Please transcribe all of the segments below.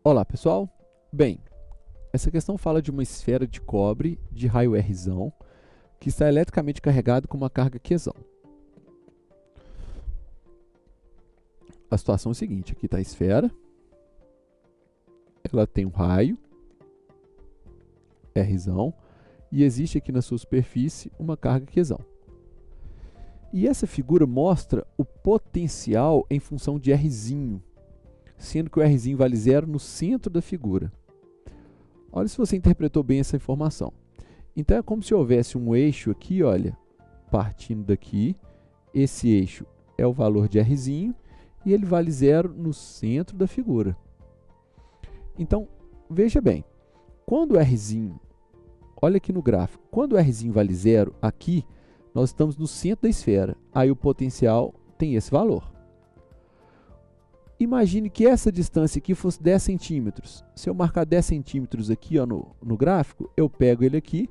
Olá, pessoal. Bem, essa questão fala de uma esfera de cobre de raio Rzão que está eletricamente carregado com uma carga Qzão. A situação é a seguinte, aqui está a esfera, ela tem um raio Rzão e existe aqui na sua superfície uma carga Qzão. E essa figura mostra o potencial em função de Rzinho, sendo que o Rzinho vale 0 no centro da figura. Olha se você interpretou bem essa informação. Então é como se houvesse um eixo aqui, olha, partindo daqui. Esse eixo é o valor de Rzinho e ele vale 0 no centro da figura. Então, veja bem, quando o Rzinho, olha aqui no gráfico, quando o Rzinho vale 0, aqui nós estamos no centro da esfera, aí o potencial tem esse valor. Imagine que essa distância aqui fosse 10 centímetros. Se eu marcar 10 centímetros aqui ó, no gráfico, eu pego ele aqui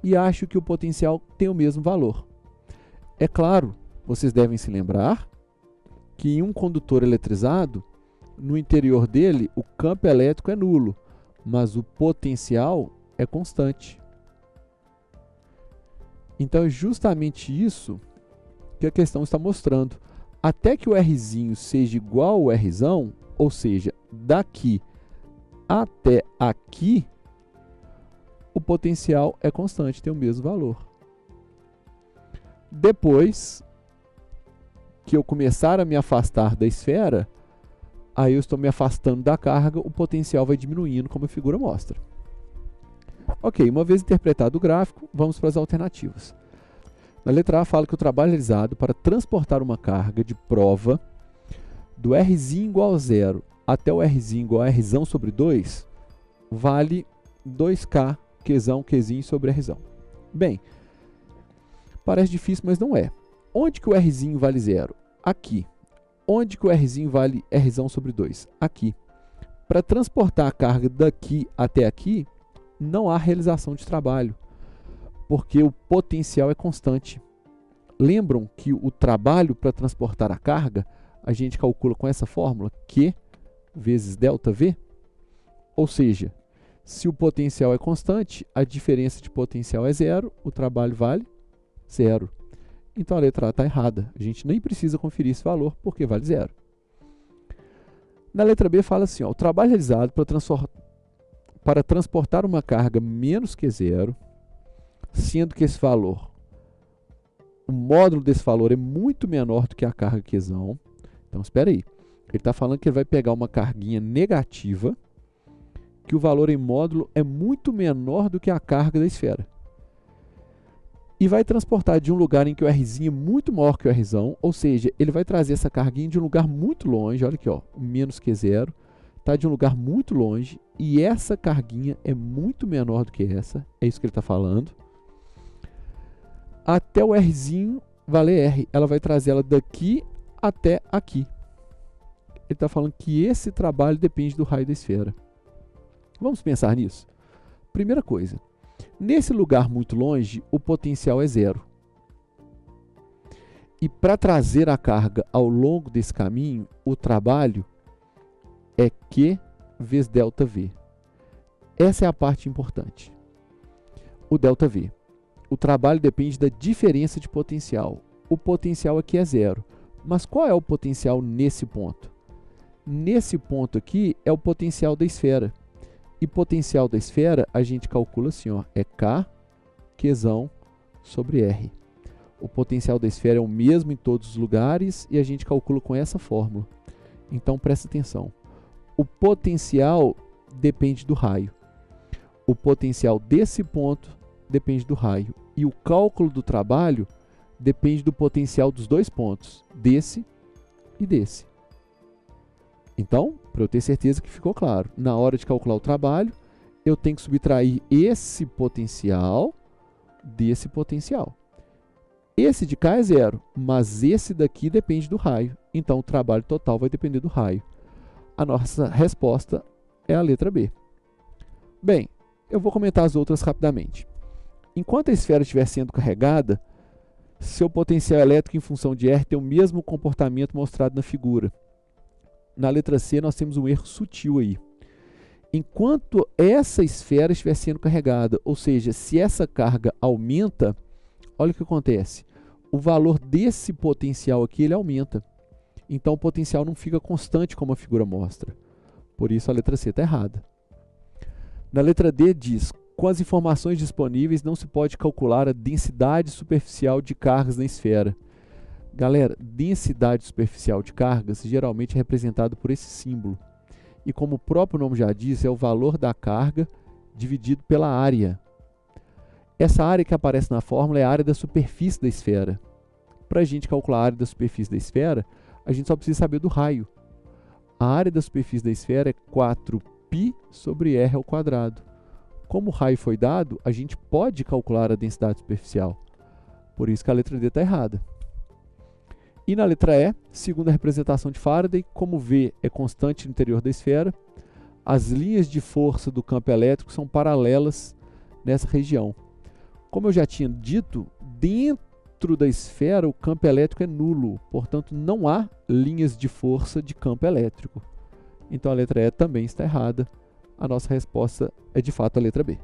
e acho que o potencial tem o mesmo valor. É claro, vocês devem se lembrar que em um condutor eletrizado, no interior dele, o campo elétrico é nulo, mas o potencial é constante. Então é justamente isso que a questão está mostrando. Até que o Rzinho seja igual ao Rzão, ou seja, daqui até aqui, o potencial é constante, tem o mesmo valor. Depois que eu começar a me afastar da esfera, aí eu estou me afastando da carga, o potencial vai diminuindo, como a figura mostra. Ok, uma vez interpretado o gráfico, vamos para as alternativas. Na letra A fala que o trabalho realizado para transportar uma carga de prova do Rzinho igual a 0 até o Rzinho igual a Rzão sobre 2 vale 2K Qzinho sobre Rzão. Bem, parece difícil, mas não é. Onde que o Rzinho vale 0? Aqui. Onde que o Rzinho vale Rzão sobre 2? Aqui. Para transportar a carga daqui até aqui, não há realização de trabalho, porque o potencial é constante. Lembram que o trabalho para transportar a carga, a gente calcula com essa fórmula, Q vezes ΔV? Ou seja, se o potencial é constante, a diferença de potencial é 0, o trabalho vale 0. Então a letra A está errada. A gente nem precisa conferir esse valor, porque vale 0. Na letra B fala assim, ó, o trabalho realizado para transportar uma carga menos que 0, sendo que esse valor, o módulo desse valor é muito menor do que a carga Qzão. Então, espera aí. Ele está falando que ele vai pegar uma carguinha negativa, que o valor em módulo é muito menor do que a carga da esfera. E vai transportar de um lugar em que o Rzinho é muito maior que o Rzão, ou seja, ele vai trazer essa carguinha de um lugar muito longe, olha aqui, ó, o menos Q0, está de um lugar muito longe, e essa carguinha é muito menor do que essa, é isso que ele está falando. Até o Rzinho valer R, ela vai trazer ela daqui até aqui. Ele está falando que esse trabalho depende do raio da esfera. Vamos pensar nisso? Primeira coisa, nesse lugar muito longe, o potencial é 0. E para trazer a carga ao longo desse caminho, o trabalho é Q vezes ΔV. Essa é a parte importante. O ΔV. O trabalho depende da diferença de potencial. O potencial aqui é 0. Mas qual é o potencial nesse ponto? Nesse ponto aqui é o potencial da esfera. E potencial da esfera a gente calcula assim, ó, é K Qzão sobre R. O potencial da esfera é o mesmo em todos os lugares e a gente calcula com essa fórmula. Então presta atenção. O potencial depende do raio. O potencial desse ponto depende do raio. E o cálculo do trabalho depende do potencial dos dois pontos, desse e desse. Então, para eu ter certeza que ficou claro, na hora de calcular o trabalho, eu tenho que subtrair esse potencial desse potencial. Esse de cá é 0, mas esse daqui depende do raio. Então, o trabalho total vai depender do raio. A nossa resposta é a letra B. Bem, eu vou comentar as outras rapidamente. Enquanto a esfera estiver sendo carregada, seu potencial elétrico em função de R tem o mesmo comportamento mostrado na figura. Na letra C, nós temos um erro sutil aí. enquanto essa esfera estiver sendo carregada, ou seja, se essa carga aumenta, olha o que acontece. O valor desse potencial aqui ele aumenta. Então o potencial não fica constante como a figura mostra. Por isso a letra C está errada. Na letra D diz: com as informações disponíveis não se pode calcular a densidade superficial de cargas na esfera. Galera, densidade superficial de cargas geralmente é representado por esse símbolo. E como o próprio nome já diz, é o valor da carga dividido pela área. Essa área que aparece na fórmula é a área da superfície da esfera. Para a gente calcular a área da superfície da esfera, a gente só precisa saber do raio. A área da superfície da esfera é 4π sobre r ao quadrado. Como o raio foi dado, a gente pode calcular a densidade superficial. Por isso que a letra D está errada. E na letra E, segundo a representação de Faraday, como V é constante no interior da esfera, as linhas de força do campo elétrico são paralelas nessa região. Como eu já tinha dito, dentro da esfera o campo elétrico é nulo, portanto não há linhas de força de campo elétrico. Então a letra E também está errada. A nossa resposta é de fato a letra B.